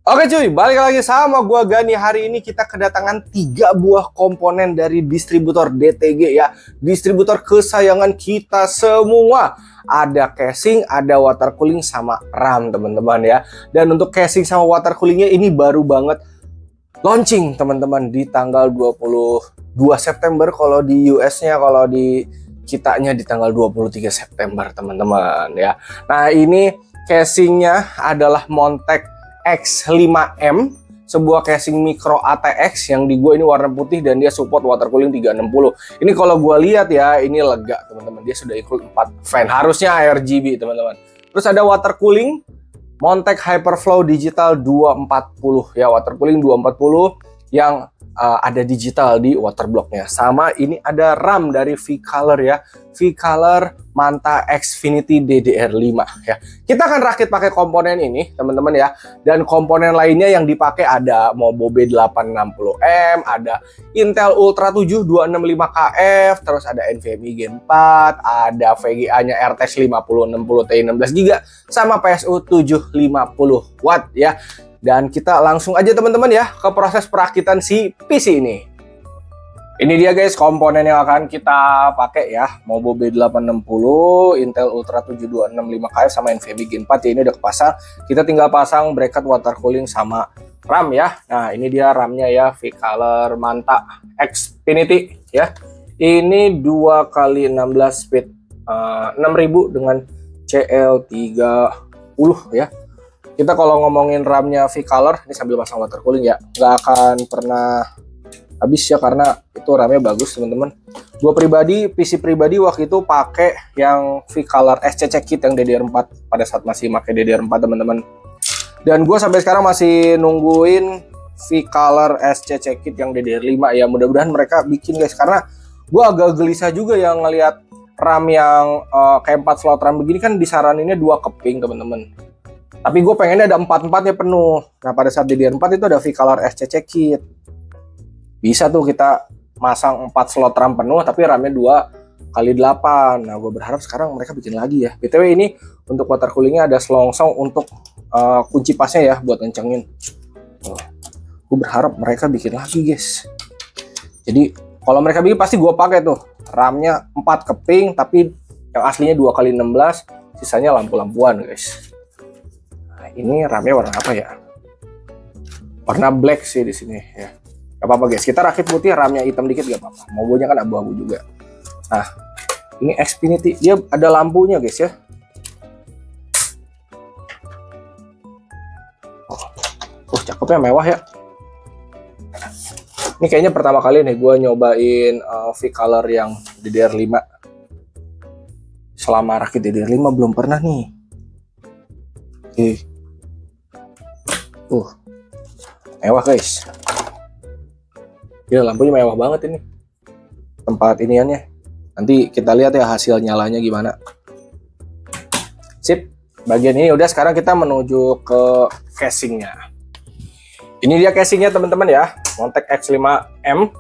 Oke cuy, balik lagi sama gua Gani. Hari ini kita kedatangan 3 buah komponen dari distributor DTG ya. Distributor kesayangan kita semua. Ada casing, ada water cooling sama RAM teman-teman ya. Dan untuk casing sama water coolingnya ini baru banget launching teman-teman di tanggal 22 September kalau di US-nya, kalau di kitanya di tanggal 23 September teman-teman ya. Nah, ini casingnya adalah Montech X5M, sebuah casing micro ATX yang di gua ini warna putih dan dia support water cooling 360. Ini kalau gua lihat ya, ini lega teman-teman. Dia sudah include 4 fan, harusnya RGB teman-teman. Terus ada water cooling Montech Hyperflow Digital 240 ya, water cooling 240 yang ada digital di waterblocknya. Sama ini ada RAM dari V-Color ya, V-Color Manta Xfinity DDR5 ya. Kita akan rakit pakai komponen ini teman-teman ya. Dan komponen lainnya yang dipakai ada Mobo B860M, ada Intel Ultra 7 265KF, terus ada NVMe Gen 4, ada VGA-nya RTX 5060 Ti 16GB sama PSU 750 watt ya. Dan kita langsung aja teman-teman ya ke proses perakitan si PC ini. Ini dia guys komponen yang akan kita pakai ya. Mobo B860, Intel Ultra 7 265KF sama NVMe Gen 4 ya, ini udah kepasang. Kita tinggal pasang bracket water cooling sama RAM ya. Nah, ini dia RAM-nya ya, V-Color Manta Xfinity ya. Ini 2x16 speed 6000 dengan CL30 ya. Kita kalau ngomongin RAM-nya V-Color, ini sambil pasang water cooling ya, nggak akan pernah habis ya, karena itu RAM-nya bagus teman-teman. Gua pribadi, PC pribadi waktu itu pakai yang V-Color SCC Kit yang DDR4 pada saat masih pakai DDR4 teman-teman. Dan gue sampai sekarang masih nungguin V-Color SCC Kit yang DDR5 ya. Mudah-mudahan mereka bikin guys, karena gue agak gelisah juga yang ngelihat RAM yang kayak 4 slot RAM begini kan disaraninnya 2 keping teman-teman. Tapi gue pengennya ada 4-4-nya penuh. Nah, pada saat DDR4 itu ada V-Color SCC Kit. Bisa tuh kita masang 4 slot RAM penuh, tapi RAM-nya 2x8. Nah, gue berharap sekarang mereka bikin lagi ya. BTW ini untuk water coolingnya ada selongsong untuk kunci pasnya ya, buat ngencengin. Gue berharap mereka bikin lagi guys. Jadi, kalau mereka bikin pasti gue pakai tuh. RAM-nya 4 keping, tapi yang aslinya 2x16, sisanya lampu-lampuan guys. Ini RAM-nya warna apa ya? Warna black sih di sini ya. Gak apa-apa guys, kita rakit putih, RAM-nya hitam dikit gak apa-apa. Mobonya kan abu-abu juga. Nah, ini Xfinity, dia ada lampunya guys ya. Cakepnya mewah ya. Ini kayaknya pertama kali nih gue nyobain V-Color yang DDR5. Selama rakit DDR5 belum pernah nih. Oke. Mewah guys. Gila, lampunya mewah banget ini. Tempat iniannya. Nanti kita lihat ya hasil nyalanya gimana. Sip. Bagian ini udah, sekarang kita menuju ke casingnya. Ini dia casingnya teman-teman ya. Montech X5M.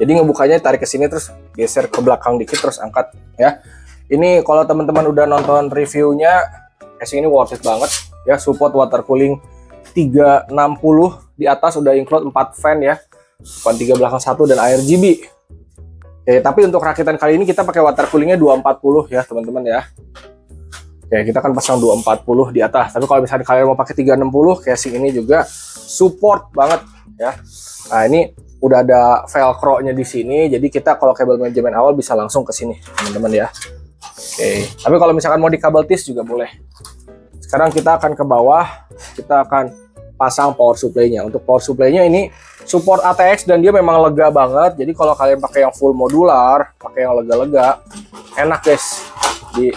Jadi ngebukanya tarik ke sini terus geser ke belakang dikit terus angkat ya. Ini kalau teman-teman udah nonton reviewnya, casing ini worth it banget ya. Support water cooling 360, di atas udah include 4 fan ya, bukan 3 belakang 1 dan RGB. Oke, tapi untuk rakitan kali ini kita pakai water coolingnya 240 ya teman-teman ya. Oke, kita akan pasang 240 di atas. Tapi kalau misalnya kalian mau pakai 360, casing ini juga support banget ya. Nah, ini udah ada velcro-nya di sini, jadi kita kalau kabel manajemen awal bisa langsung ke sini teman-teman ya. Oke, tapi kalau misalkan mau di kabel tis juga boleh. Sekarang kita akan ke bawah, kita akan pasang power supply-nya. Untuk power supply-nya ini support ATX dan dia memang lega banget. Jadi kalau kalian pakai yang full modular, pakai yang lega-lega, enak guys di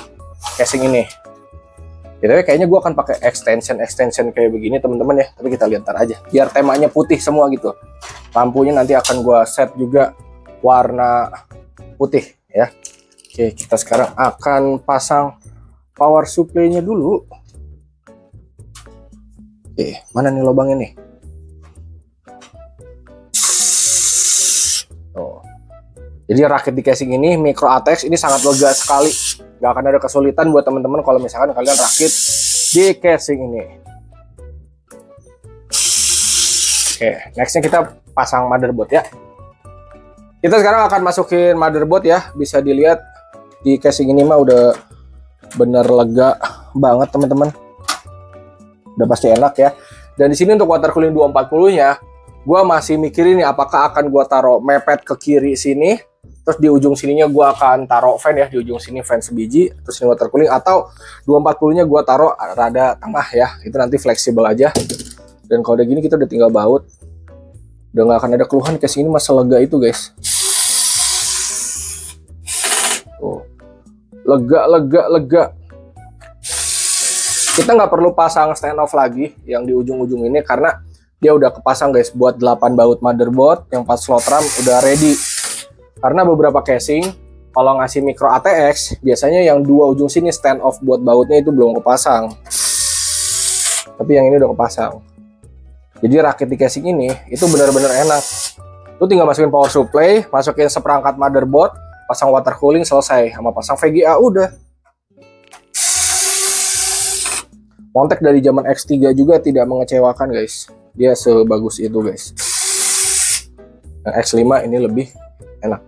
casing ini. Jadi kayaknya gue akan pakai extension kayak begini teman-teman ya. Tapi kita lihat ntar aja. Biar temanya putih semua gitu. Lampunya nanti akan gue set juga warna putih ya. Oke, kita sekarang akan pasang power supply-nya dulu. Oke, mana nih lubangnya nih? Oh. Jadi rakit di casing ini micro ATX ini sangat lega sekali. Gak akan ada kesulitan buat teman-teman kalau misalkan kalian rakit di casing ini. Oke, nextnya kita pasang motherboard ya. Kita sekarang akan masukin motherboard ya. Bisa dilihat di casing ini mah udah bener lega banget teman-teman. Udah pasti enak ya. Dan di sini untuk water cooling 240-nya, gua masih mikirin nih apakah akan gua taruh mepet ke kiri sini, terus di ujung sininya gua akan taruh fan ya, di ujung sini fan sebiji, terus ini water cooling, atau 240-nya gua taruh rada tengah ya. Itu nanti fleksibel aja. Dan kalau udah gini kita udah tinggal baut. Udah nggak akan ada keluhan, casing ini masih lega itu guys. Tuh. Lega. Kita nggak perlu pasang stand off lagi yang di ujung-ujung ini karena dia udah kepasang guys buat 8 baut motherboard yang 4 slot RAM udah ready. Karena beberapa casing kalau ngasih micro ATX biasanya yang 2 ujung sini stand off buat bautnya itu belum kepasang. Tapi yang ini udah kepasang. Jadi rakit di casing ini itu benar-benar enak. Lu tinggal masukin power supply, masukin seperangkat motherboard, pasang water cooling, selesai. Sama pasang VGA udah. Montek dari zaman X3 juga tidak mengecewakan guys. Dia sebagus itu guys. Yang X5 ini lebih enak.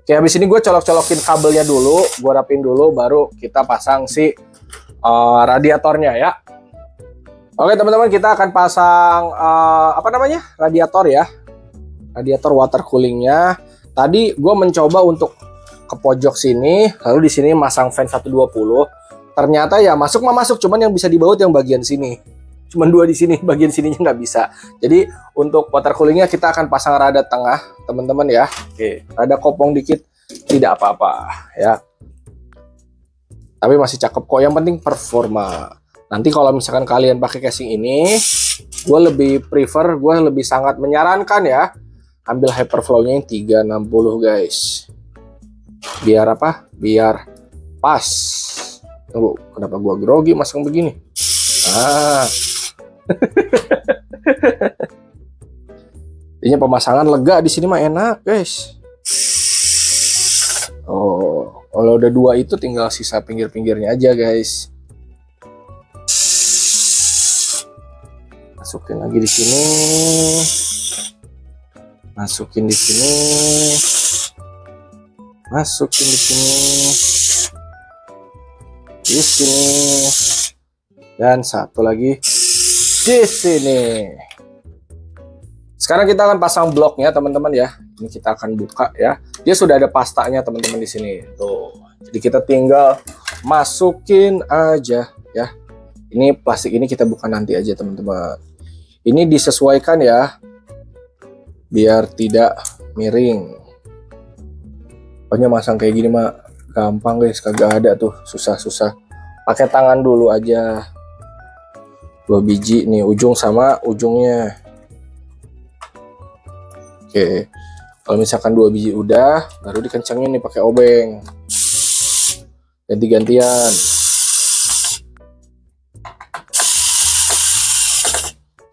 Oke, habis ini gue colok-colokin kabelnya dulu, gue rapin dulu, baru kita pasang si radiatornya ya. Oke teman-teman, kita akan pasang radiator ya. Radiator water coolingnya. Tadi gue mencoba untuk ke pojok sini, lalu di sini masang fan 120. Ternyata ya masuk, cuman yang bisa dibaut yang bagian sini. Cuman 2 di sini, bagian sininya nggak bisa. Jadi untuk water coolingnya kita akan pasang rada tengah, teman-teman ya. Oke, rada kopong dikit, tidak apa-apa ya. Tapi masih cakep kok. Yang penting performa. Nanti kalau misalkan kalian pakai casing ini, gue lebih prefer, gue lebih sangat menyarankan ya, ambil hyperflow-nya yang 360 guys. Biar apa? Biar pas. Tunggu, kenapa gua grogi masang begini? Ini pemasangan lega di sini mah enak, guys. Oh, kalau udah 2 itu tinggal sisa pinggir-pinggirnya aja, guys. Masukin lagi di sini. Masukin di sini. Masukin di sini. Di sini dan satu lagi di sini. Sekarang kita akan pasang bloknya teman-teman ya. Ini kita akan buka ya. Dia sudah ada pastanya teman-teman di sini. Tuh. Jadi kita tinggal masukin aja ya. Ini plastik ini kita buka nanti aja teman-teman. Ini disesuaikan ya. Biar tidak miring. Pokoknya masang kayak gini mah gampang guys, kagak ada tuh susah-susah. Pakai tangan dulu aja. 2 biji nih, ujung sama ujungnya. Oke. Kalau misalkan 2 biji udah, baru dikencangin nih pakai obeng. Ganti-gantian.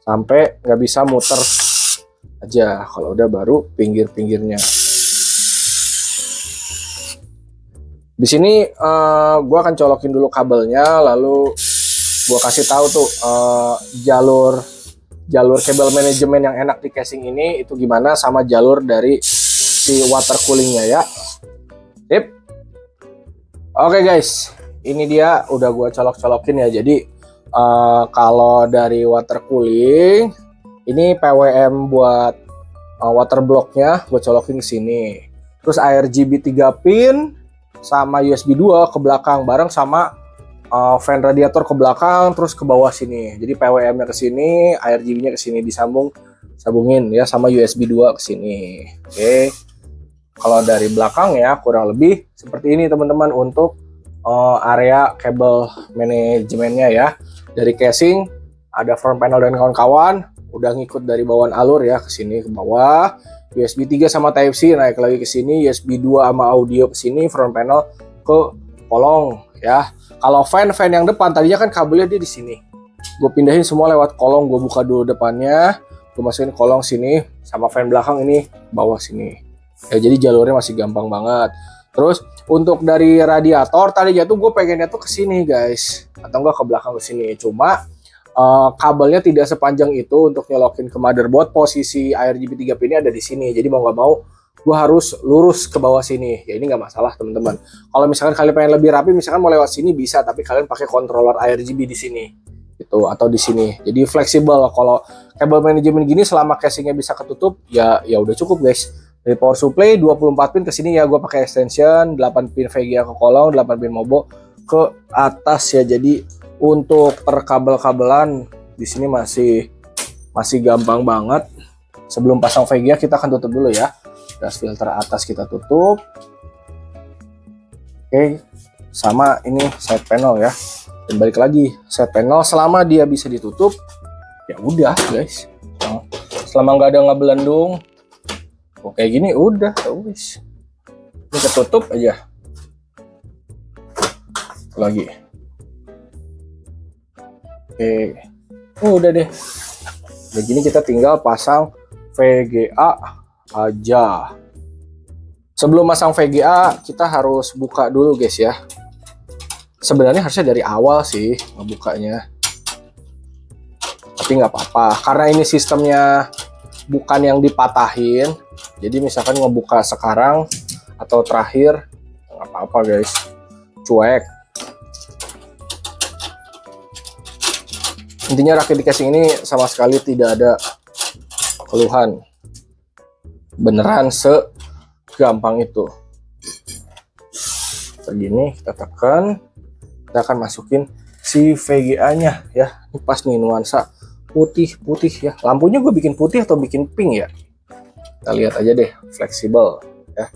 Sampai nggak bisa muter aja. Kalau udah baru pinggir-pinggirnya. Di sini gue akan colokin dulu kabelnya, lalu gue kasih tahu tuh jalur kabel manajemen yang enak di casing ini itu gimana, sama jalur dari si water coolingnya ya. Sip. Oke guys, ini dia udah gue colok-colokin ya. Jadi kalau dari water cooling ini PWM buat water blocknya gue colokin ke sini. Terus RGB 3 pin sama USB 2 ke belakang bareng sama fan radiator ke belakang terus ke bawah sini. Jadi PWM-nya ke sini, RGB-nya ke sini sambungin ya sama USB 2 ke sini. Oke. Kalau dari belakang ya kurang lebih seperti ini teman-teman untuk area kabel manajemennya ya. Dari casing ada front panel dan kawan-kawan, udah ngikut dari bawaan alur ya ke sini ke bawah. USB 3 sama Type C naik lagi ke sini, USB 2 sama audio ke sini, front panel ke kolong ya. Kalau fan yang depan tadinya kan kabelnya dia di sini. Gue pindahin semua lewat kolong, gue buka dulu depannya, gue masukin kolong sini, sama fan belakang ini bawah sini. Ya, jadi jalurnya masih gampang banget. Terus untuk dari radiator tadinya tuh gue pengennya tuh ke sini guys, atau enggak ke belakang ke sini. Cuma kabelnya tidak sepanjang itu untuk nyolokin ke motherboard. Posisi ARGB 3 pin ini ada di sini. Jadi mau nggak mau gue harus lurus ke bawah sini. Ya ini nggak masalah teman-teman. Kalau misalkan kalian pengen lebih rapi, misalkan mau lewat sini bisa, tapi kalian pakai controller ARGB di sini. Gitu, atau di sini. Jadi fleksibel. Kalau kabel manajemen gini selama casingnya bisa ketutup, ya udah cukup guys. Dari power supply 24 pin ke sini ya gue pakai extension, 8 pin VGA ke kolong, 8 pin Mobo ke atas ya. Jadi untuk perkabel-kabelan di sini masih gampang banget. Sebelum pasang VGA kita akan tutup dulu ya. Gas filter atas kita tutup. Oke, sama ini side panel ya. Dan balik lagi, side panel selama dia bisa ditutup, ya udah guys. Selama nggak ada ngebelendung, kayak gini udah, wis. Ini ketutup aja. Lagi. Oke, udah deh. Begini kita tinggal pasang VGA aja. Sebelum pasang VGA, kita harus buka dulu guys ya. Sebenarnya harusnya dari awal sih ngebukanya, tapi nggak apa-apa karena ini sistemnya bukan yang dipatahin. Jadi misalkan ngebuka sekarang atau terakhir nggak apa-apa guys, cuek. Intinya rakit di casing ini sama sekali tidak ada keluhan, beneran segampang itu. Begini kita tekan, kita akan masukin si VGA-nya ya. Ini pas nih nuansa putih ya. Lampunya gue bikin putih atau bikin pink ya? Kita lihat aja deh, fleksibel ya.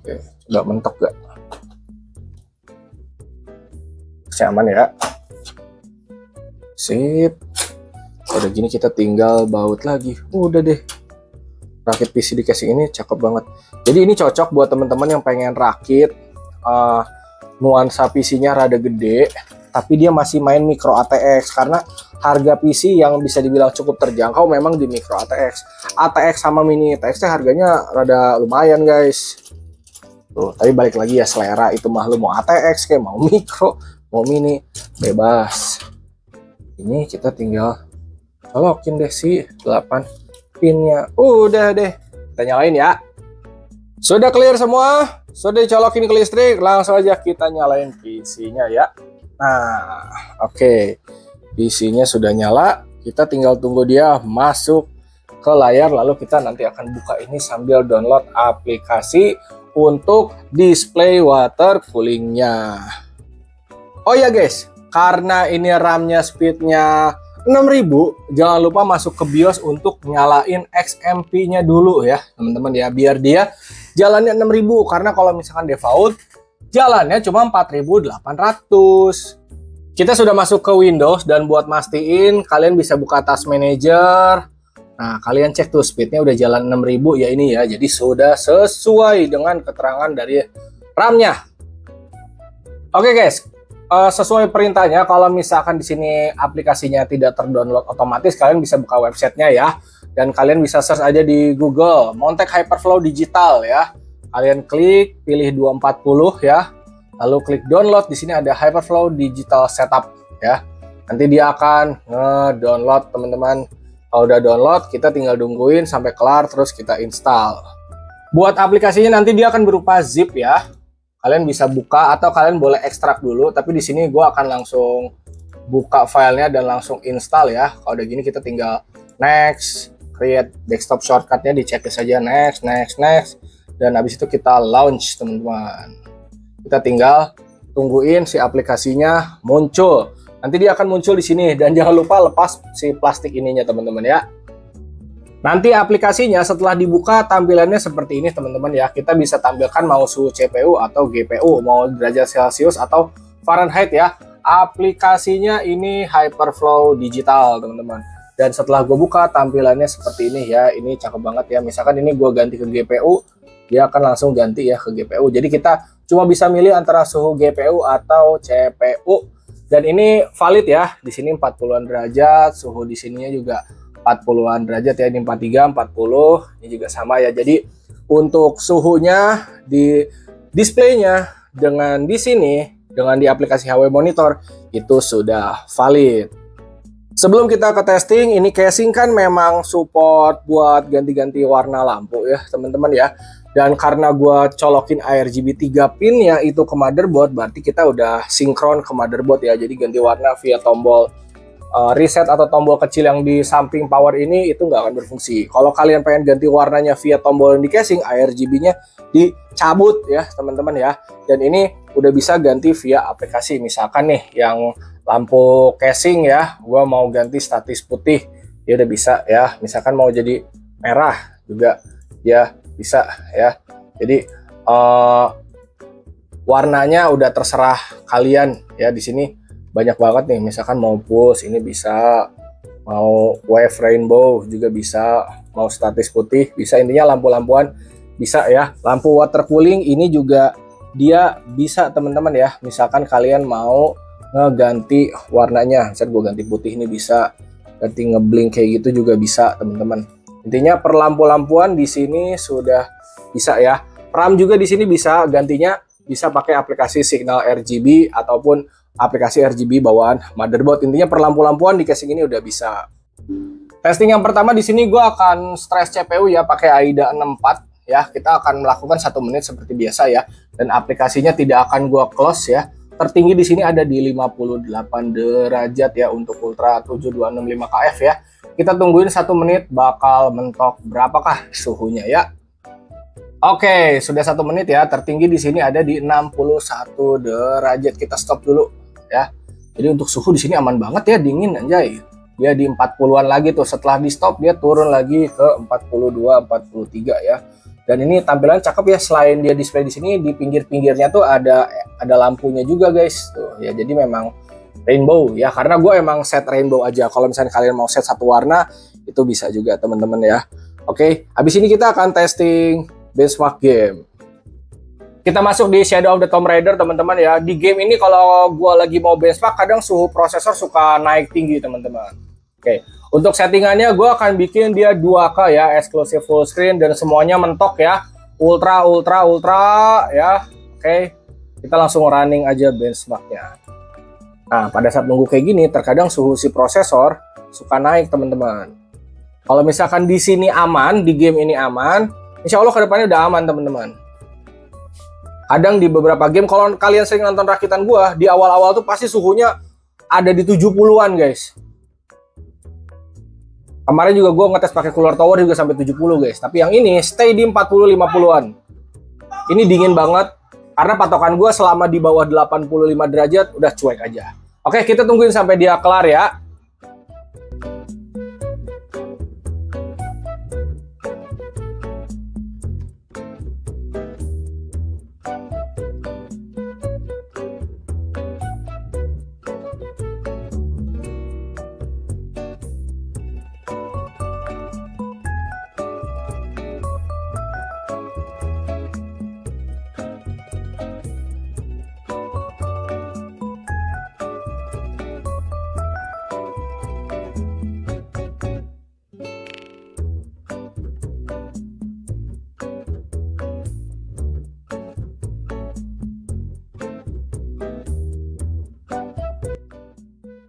Oke, coba mentok gak? Aman ya. Sip. Udah gini kita tinggal baut lagi. Udah deh. Rakit PC di casing ini cakep banget. Jadi ini cocok buat teman-teman yang pengen rakit nuansa PC-nya rada gede, tapi dia masih main micro ATX, karena harga PC yang bisa dibilang cukup terjangkau memang di micro ATX. ATX sama mini ATX harganya rada lumayan guys. Tuh, tapi balik lagi ya selera, itu mah lu mau ATX kayak mau micro, mau mini, bebas. Ini kita tinggal colokin deh si 8 pinnya. Udah deh, kita nyalain ya. Sudah clear semua, sudah dicolokin ke listrik, langsung aja kita nyalain PC-nya ya. Nah, oke. PC-nya sudah nyala, kita tinggal tunggu dia masuk ke layar, lalu kita nanti akan buka ini sambil download aplikasi untuk display water coolingnya. Oh ya guys, karena ini RAM-nya speednya 6000, jangan lupa masuk ke BIOS untuk nyalain XMP-nya dulu ya teman-teman ya, biar dia jalannya 6000, karena kalau misalkan default jalannya cuma 4800. Kita sudah masuk ke Windows, dan buat mastiin kalian bisa buka Task Manager. Nah, kalian cek tuh speednya udah jalan 6000 ya ini ya, jadi sudah sesuai dengan keterangan dari RAM-nya. Oke guys, sesuai perintahnya, kalau misalkan di sini aplikasinya tidak terdownload otomatis, kalian bisa buka websitenya ya, dan kalian bisa search aja di Google Montec Hyperflow Digital ya. Kalian klik, pilih 240 ya, lalu klik download. Di sini ada Hyperflow Digital Setup ya. Nanti dia akan nge-download teman-teman. Kalau udah download, kita tinggal tungguin sampai kelar, terus kita install. Buat aplikasinya nanti dia akan berupa zip ya. Kalian bisa buka atau kalian boleh ekstrak dulu, tapi di sini gue akan langsung buka filenya dan langsung install ya. Kalau udah gini kita tinggal next, create desktop shortcutnya dicek saja, next, dan habis itu kita launch teman-teman. Kita tinggal tungguin si aplikasinya muncul. Nanti dia akan muncul di sini, dan jangan lupa lepas si plastik ininya teman-teman ya. Nanti aplikasinya setelah dibuka tampilannya seperti ini teman-teman ya. Kita bisa tampilkan mau suhu CPU atau GPU, mau derajat Celcius atau Fahrenheit ya. Aplikasinya ini Hyperflow Digital teman-teman. Dan setelah gue buka tampilannya seperti ini ya. Ini cakep banget ya. Misalkan ini gue ganti ke GPU, dia akan langsung ganti ya ke GPU. Jadi kita cuma bisa milih antara suhu GPU atau CPU. Dan ini valid ya. Di sini 40-an derajat, suhu di sininya juga 40-an derajat ya, ini 43, 40, ini juga sama ya. Jadi untuk suhunya di displaynya dengan di sini, dengan di aplikasi HW Monitor itu sudah valid. Sebelum kita ke testing, ini casing kan memang support buat ganti-ganti warna lampu ya teman-teman ya. Dan karena gua colokin RGB 3 pin ya itu ke motherboard, berarti kita udah sinkron ke motherboard ya. Jadi ganti warna via tombol reset atau tombol kecil yang di samping power ini itu nggak akan berfungsi. Kalau kalian pengen ganti warnanya via tombol yang di casing, RGB-nya dicabut ya teman-teman ya. Dan ini udah bisa ganti via aplikasi. Misalkan nih yang lampu casing ya, gua mau ganti statis putih, ya udah bisa ya. Misalkan mau jadi merah juga ya bisa ya. Jadi warnanya udah terserah kalian ya. Di sini banyak banget nih, misalkan mau push ini bisa, mau wave rainbow juga bisa, mau statis putih bisa, intinya lampu-lampuan bisa ya. Lampu water cooling ini juga dia bisa teman-teman ya. Misalkan kalian mau ngeganti warnanya, misalnya gue ganti putih ini bisa, ganti ngeblink kayak gitu juga bisa teman-teman. Intinya per lampu-lampuan di sini sudah bisa ya. RAM juga di sini bisa gantinya, bisa pakai aplikasi Signal RGB ataupun aplikasi RGB bawaan motherboard. Intinya per lampu-lampuan di casing ini udah bisa. Testing yang pertama di sini gue akan stress CPU ya pakai AIDA 64 ya. Kita akan melakukan 1 menit seperti biasa ya. Dan aplikasinya tidak akan gue close ya. Tertinggi di sini ada di 58 derajat ya untuk Ultra 7265 KF ya. Kita tungguin 1 menit bakal mentok berapakah suhunya ya. Oke, sudah 1 menit ya. Tertinggi di sini ada di 61 derajat. Kita stop dulu ya. Jadi untuk suhu di sini aman banget ya, dingin anjay. Dia di 40-an lagi tuh. Setelah di stop dia turun lagi ke 42, 43 ya. Dan ini tampilan cakep ya. Selain dia display di sini, di pinggir-pinggirnya tuh ada lampunya juga guys. Tuh ya, jadi memang rainbow ya. Karena gue emang set rainbow aja. Kalau misalnya kalian mau set satu warna, itu bisa juga teman-teman ya. Oke, habis ini kita akan testing benchmark game. Kita masuk di Shadow of the Tomb Raider teman-teman ya. Di game ini kalau gua lagi mau benchmark kadang suhu prosesor suka naik tinggi teman-teman. Oke, untuk settingannya gua akan bikin dia 2K ya, eksklusif full screen dan semuanya mentok ya. Ultra ya. Oke, kita langsung running aja benchmarknya. Nah, pada saat nunggu kayak gini terkadang suhu si prosesor suka naik teman-teman. Kalau misalkan di sini aman, di game ini aman, insya Allah kedepannya udah aman teman-teman. Kadang di beberapa game, kalau kalian sering nonton rakitan gua, di awal-awal tuh pasti suhunya ada di 70-an guys. Kemarin juga gua ngetes pakai cooler tower juga sampai 70 guys. Tapi yang ini stay di 40-50-an. Ini dingin banget karena patokan gua selama di bawah 85 derajat udah cuek aja. Oke, kita tungguin sampai dia kelar ya.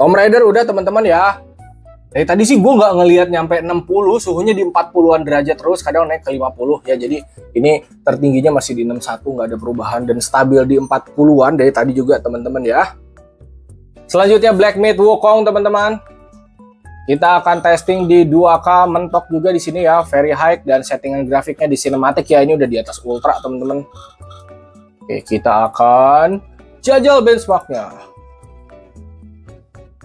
Tomb Raider udah teman-teman ya. Dari tadi sih gue nggak ngelihat nyampe 60, suhunya di 40-an derajat terus, kadang naik ke 50 ya. Jadi ini tertingginya masih di 61, nggak ada perubahan dan stabil di 40-an dari tadi juga teman-teman ya. Selanjutnya Black Myth Wukong teman-teman. Kita akan testing di 2K mentok juga di sini ya, very high, dan settingan grafiknya di cinematic ya, ini udah di atas ultra teman-teman. Oke, kita akan jajal benchmarknya.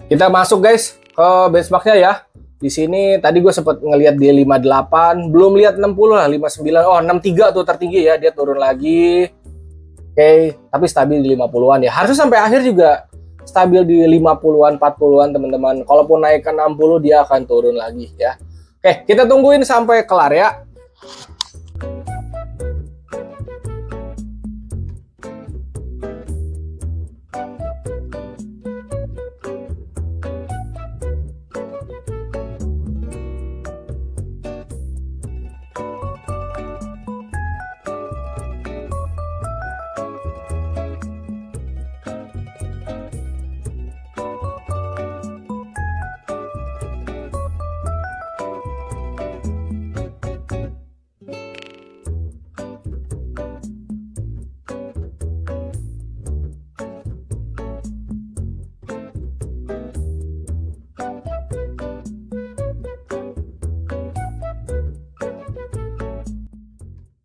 Kita masuk guys ke benchmarknya ya. Di sini tadi gue sempat ngelihat dia 58, belum lihat 60 lah, 59. Oh, 63 tuh tertinggi ya, dia turun lagi. Oke, tapi stabil di 50-an ya. Harusnya sampai akhir juga stabil di 50-an, 40-an teman-teman. Kalaupun naik ke 60 dia akan turun lagi ya. Oke, kita tungguin sampai kelar ya.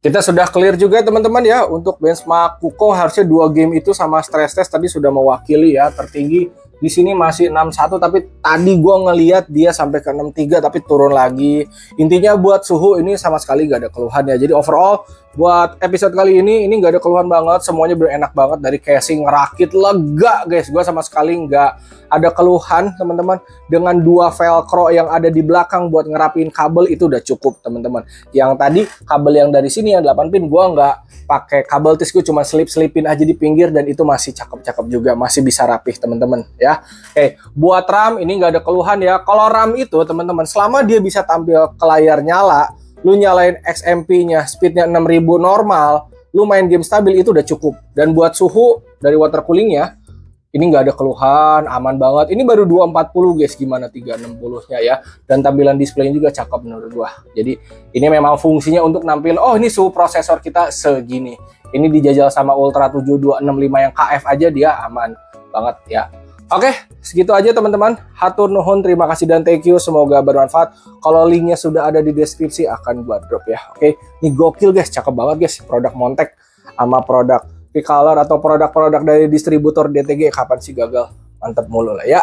Kita sudah clear juga teman-teman ya untuk benchmark Wukong, harusnya 2 game itu sama stress test tadi sudah mewakili ya. Tertinggi di sini masih 61, tapi tadi gua ngelihat dia sampai ke 63 tapi turun lagi. Intinya buat suhu ini sama sekali gak ada keluhan ya. Jadi overall buat episode kali ini gak ada keluhan banget, semuanya berenak banget. Dari casing ngerakit lega guys, gua sama sekali nggak ada keluhan teman-teman. Dengan 2 velcro yang ada di belakang buat ngerapin kabel itu udah cukup teman-teman. Yang tadi kabel yang dari sini yang 8 pin gua nggak pakai kabel tis, gue cuma selipin aja di pinggir dan itu masih cakep-cakep juga, masih bisa rapih teman-teman ya. Buat RAM ini nggak ada keluhan ya. Kalau RAM itu teman-teman, selama dia bisa tampil ke layar nyala, lu nyalain XMP-nya, speednya 6000 normal, lu main game stabil itu udah cukup. Dan buat suhu dari water coolingnya, ini nggak ada keluhan, aman banget. Ini baru 240 guys, gimana 360-nya ya. Dan tampilan displaynya juga cakep menurut gua. Jadi ini memang fungsinya untuk nampilin, oh ini suhu prosesor kita segini. Ini dijajal sama Ultra 7265 yang KF aja dia aman banget ya. Oke, segitu aja teman-teman. Hatur nuhun, terima kasih dan thank you. Semoga bermanfaat. Kalau linknya sudah ada di deskripsi akan gua drop ya. Oke, ini gokil guys, cakep banget guys. Produk Montech sama produk Picolor atau produk-produk dari distributor DTG kapan sih gagal? Mantep mulu lah ya.